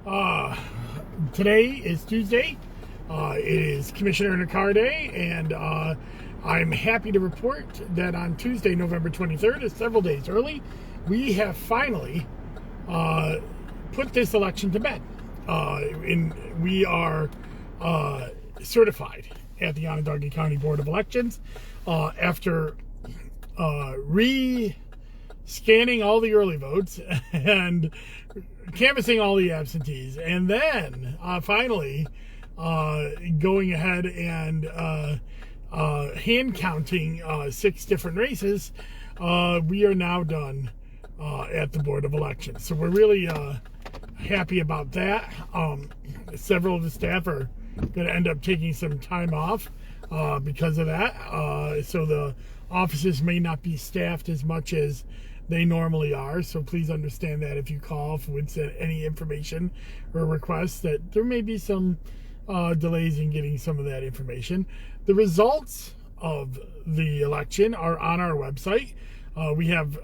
Uh, Today is Tuesday. It is Commissioner in a Car Day, and I'm happy to report that on Tuesday, November 23rd, is several days early, we have finally put this election to bed. We are certified at the Onondaga County Board of Elections after scanning all the early votes and canvassing all the absentees, and then finally going ahead and hand counting 6 different races. We are now done at the Board of Elections, so we're really happy about that. Several of the staff are going to end up taking some time off because of that, so the offices may not be staffed as much as they normally are, so please understand that if you call with any information or requests, that there may be some delays in getting some of that information. The results of the election are on our website. We have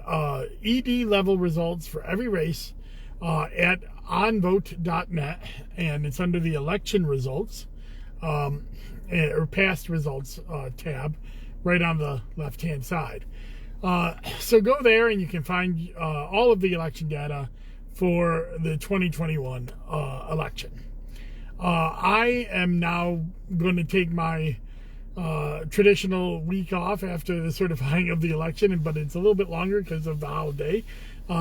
ED level results for every race at onvote.net, and it's under the election results or past results tab right on the left hand side. So go there and you can find all of the election data for the 2021 election. I am now going to take my traditional week off after the certifying of the election, but it's a little bit longer because of the holiday.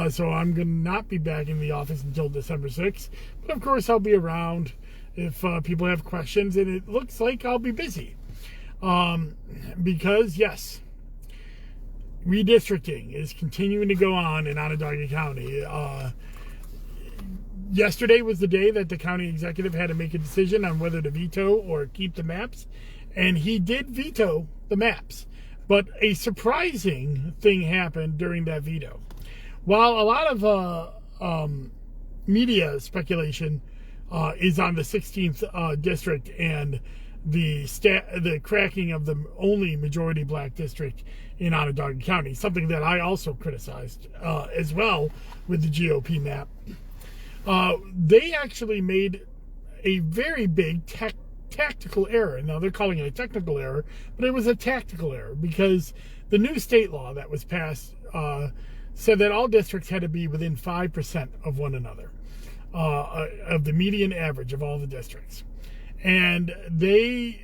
So I'm going to not be back in the office until December 6th. But of course, I'll be around if people have questions, and it looks like I'll be busy. Because, yes, redistricting is continuing to go on in Onondaga County. Yesterday was the day that the county executive had to make a decision on whether to veto or keep the maps, and he did veto the maps. But a surprising thing happened during that veto. While a lot of media speculation is on the 16th district and the cracking of the only majority black district in Onondaga County, something that I also criticized as well with the GOP map. They actually made a very big tactical error. Now they're calling it a technical error, but it was a tactical error because the new state law that was passed said that all districts had to be within 5% of one another, of the median average of all the districts. And they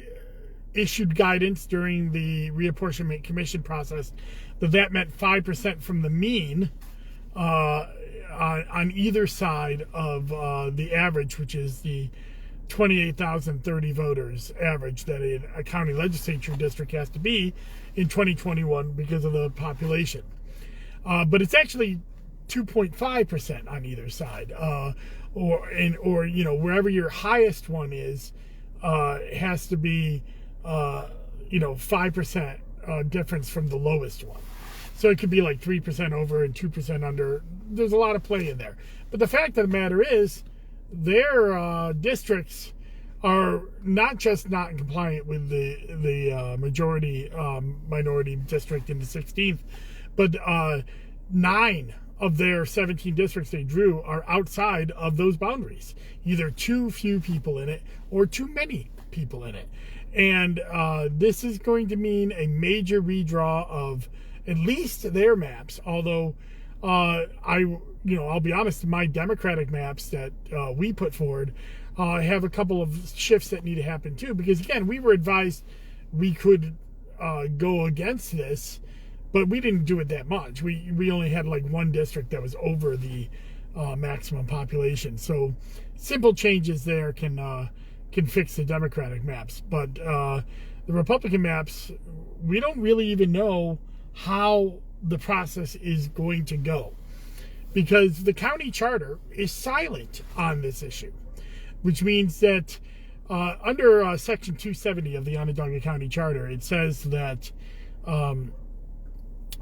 issued guidance during the reapportionment commission process that meant 5% from the mean on either side of the average, which is the 28,030 voters average that a county legislature district has to be in 2021 because of the population. But it's actually 2.5% on either side, or wherever your highest one is, has to be 5% difference from the lowest one. So it could be like 3% over and 2% under. There's a lot of play in there. But the fact of the matter is, their districts are not just not compliant with the majority minority district in the 16th, but 9 of their 17 districts they drew are outside of those boundaries. Either too few people in it or too many people in it. And this is going to mean a major redraw of at least their maps, although I'll be honest, my Democratic maps that we put forward have a couple of shifts that need to happen too, because again, we were advised we could go against this, but we didn't do it that much. We only had like one district that was over the maximum population. So simple changes there can fix the Democratic maps. But the Republican maps, we don't really even know how the process is going to go, because the county charter is silent on this issue, which means that under Section 270 of the Onondaga County Charter, it says that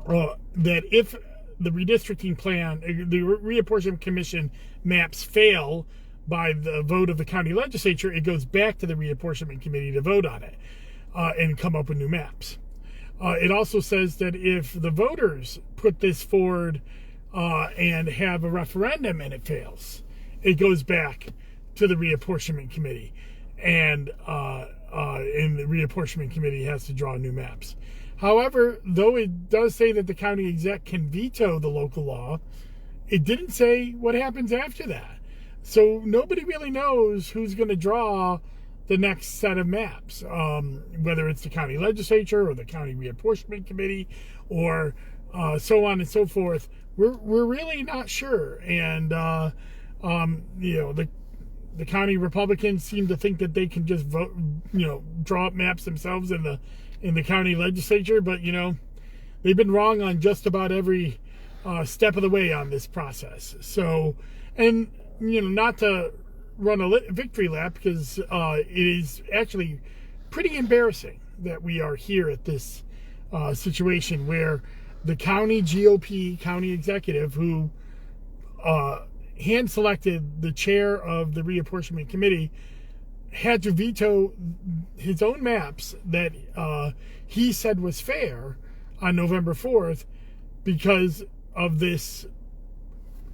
that if the redistricting plan, the reapportionment commission maps fail by the vote of the county legislature, it goes back to the reapportionment committee to vote on it and come up with new maps. It also says that if the voters put this forward and have a referendum and it fails, it goes back to the reapportionment committee, and the reapportionment committee has to draw new maps. However, though it does say that the county exec can veto the local law, it didn't say what happens after that. So nobody really knows who's going to draw the next set of maps, whether it's the county legislature or the county reapportionment committee, or so on and so forth. We're really not sure. And the county Republicans seem to think that they can just vote, draw up maps themselves in the county legislature. But they've been wrong on just about every step of the way on this process. So, and not to run a victory lap, because it is actually pretty embarrassing that we are here at this situation where the county GOP county executive, who hand-selected the chair of the reapportionment committee, had to veto his own maps that he said was fair on November 4th because of this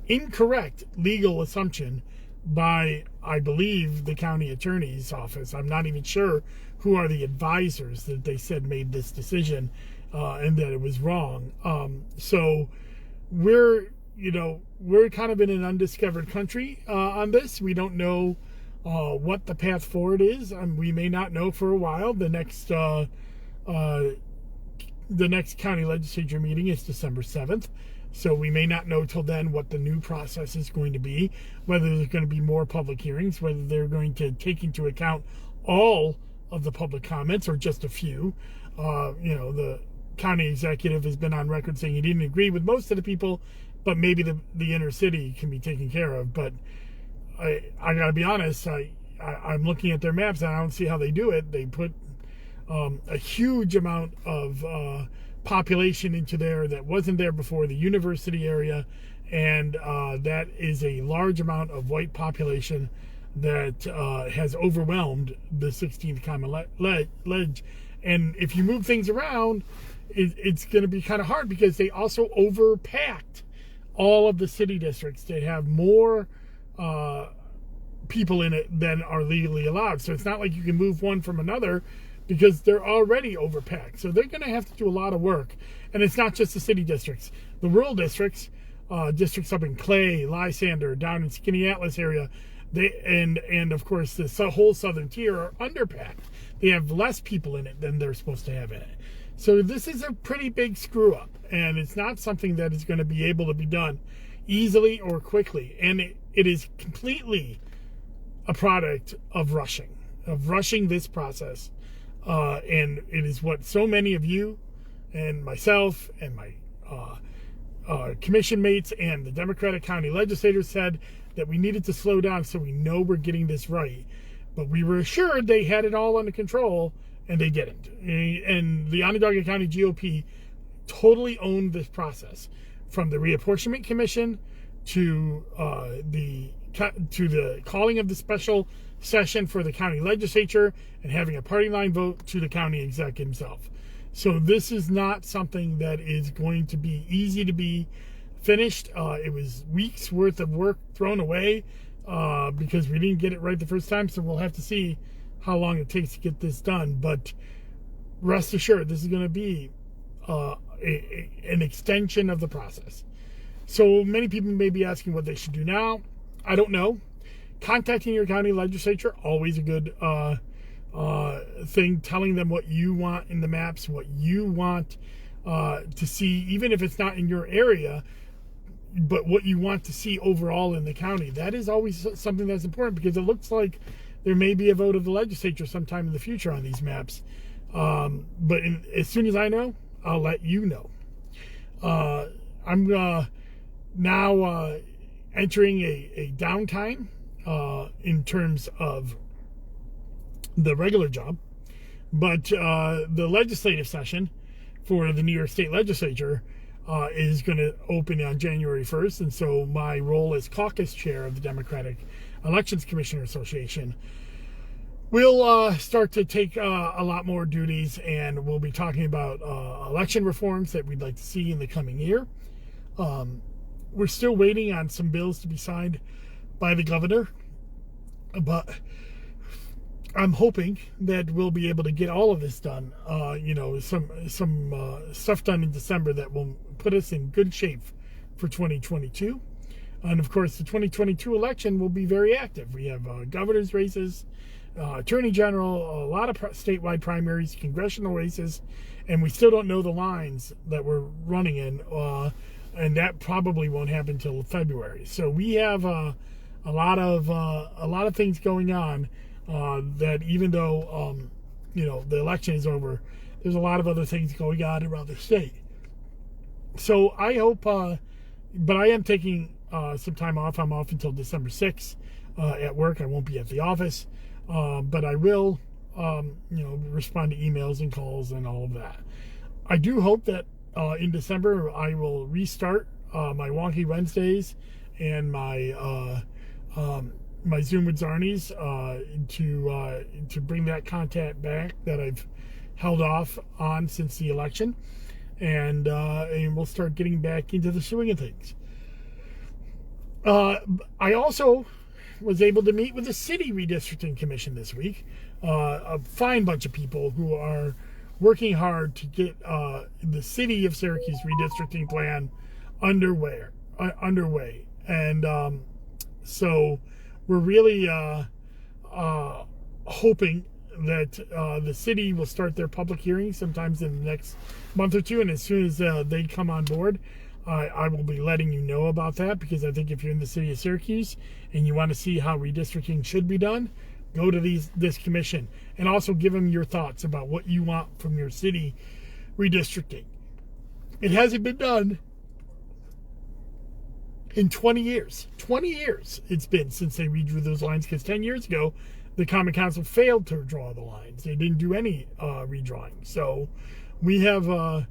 incorrect legal assumption by, I believe, the county attorney's office. I'm not even sure who are the advisors that they said made this decision, and that it was wrong. So we're kind of in an undiscovered country on this. We don't know what the path forward is. We may not know for a while. The next county legislature meeting is December 7th. So we may not know till then what the new process is going to be, whether there's going to be more public hearings, whether they're going to take into account all of the public comments or just a few. The county executive has been on record saying he didn't agree with most of the people, but maybe the inner city can be taken care of. But I gotta be honest, I'm looking at their maps and I don't see how they do it. They put a huge amount of population into there that wasn't there before, the university area, and that is a large amount of white population that has overwhelmed the 16th Common Ledge. And if you move things around, it's going to be kind of hard, because they also overpacked all of the city districts. They have more people in it than are legally allowed. So it's not like you can move one from another, because they're already overpacked. So they're going to have to do a lot of work. And it's not just the city districts. The rural districts, districts up in Clay, Lysander, down in Skinny Atlas area, and of course the whole southern tier are underpacked. They have less people in it than they're supposed to have in it. So this is a pretty big screw up, and it's not something that is going to be able to be done easily or quickly. And it is completely a product of rushing this process. And it is what so many of you and myself and my commission mates and the Democratic county legislators said, that we needed to slow down so we know we're getting this right. But we were assured they had it all under control, and they didn't. And the Onondaga County GOP totally owned this process, from the reapportionment commission to the calling of the special session for the county legislature and having a party line vote to the county exec himself. So this is not something that is going to be easy to be finished. It was weeks worth of work thrown away because we didn't get it right the first time. So we'll have to see how long it takes to get this done. But rest assured, this is going to be an extension of the process. So many people may be asking what they should do now. I don't know. Contacting your county legislature, always a good thing. Telling them what you want in the maps, what you want to see, even if it's not in your area, but what you want to see overall in the county. That is always something that's important, because it looks like there may be a vote of the legislature sometime in the future on these maps. But as soon as I know, I'll let you know. I'm now entering a downtime in terms of the regular job, but the legislative session for the New York State Legislature is going to open on January 1st, and so my role as caucus chair of the Democratic Elections Commissioner Association will start to take a lot more duties, and we'll be talking about election reforms that we'd like to see in the coming year. We're still waiting on some bills to be signed by the governor But I'm hoping that we'll be able to get all of this done. Some stuff done in December that will put us in good shape for 2022. And of course, the 2022 election will be very active. We have governor's races, attorney general, a lot of statewide primaries, congressional races, and we still don't know the lines that we're running in. And that probably won't happen till February. So we have a lot of things going on. That even though the election is over, there's a lot of other things going on around the state. So I hope, but I am taking some time off. I'm off until December 6th at work. I won't be at the office, but I will, respond to emails and calls and all of that. I do hope that in December I will restart my Wonky Wednesdays and my my Zoom with Zarnies to bring that content back that I've held off on since the election, and we'll start getting back into the swing of things. I also was able to meet with the City Redistricting Commission this week, a fine bunch of people who are working hard to get the City of Syracuse redistricting plan underway, and so we're really hoping that the city will start their public hearings sometimes in the next month or two, and as soon as they come on board, I will be letting you know about that, because I think if you're in the city of Syracuse and you want to see how redistricting should be done, go to this commission and also give them your thoughts about what you want from your city redistricting. It hasn't been done in 20 years. 20 years it's been since they redrew those lines, because 10 years ago, the Common Council failed to draw the lines. They didn't do any redrawing. So we have a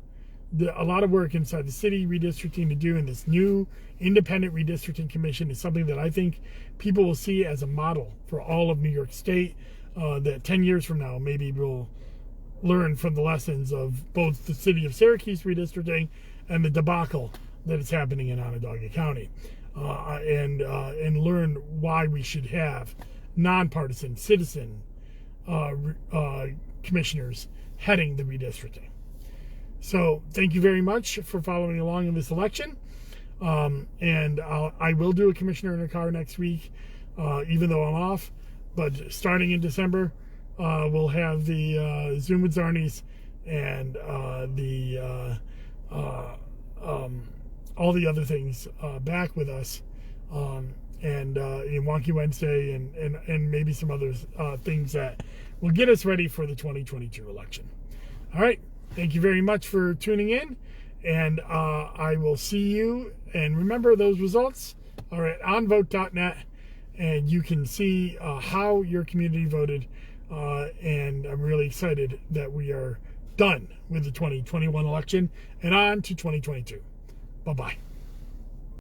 lot of work inside the city redistricting to do, and this new independent redistricting commission is something that I think people will see as a model for all of New York State, that 10 years from now, maybe we'll learn from the lessons of both the city of Syracuse redistricting and the debacle that is happening in Onondaga County, and learn why we should have nonpartisan citizen commissioners heading the redistricting. So thank you very much for following along in this election, and I will do a commissioner in a car next week, even though I'm off, but starting in December, we'll have the Zoom with Zarnies and all the other things back with us, and Wonky Wednesday and maybe some other things that will get us ready for the 2022 election. All right. Thank you very much for tuning in, and I will see you. And remember, those results are at onvote.net, and you can see how your community voted, and I'm really excited that we are done with the 2021 election and on to 2022. Bye-bye.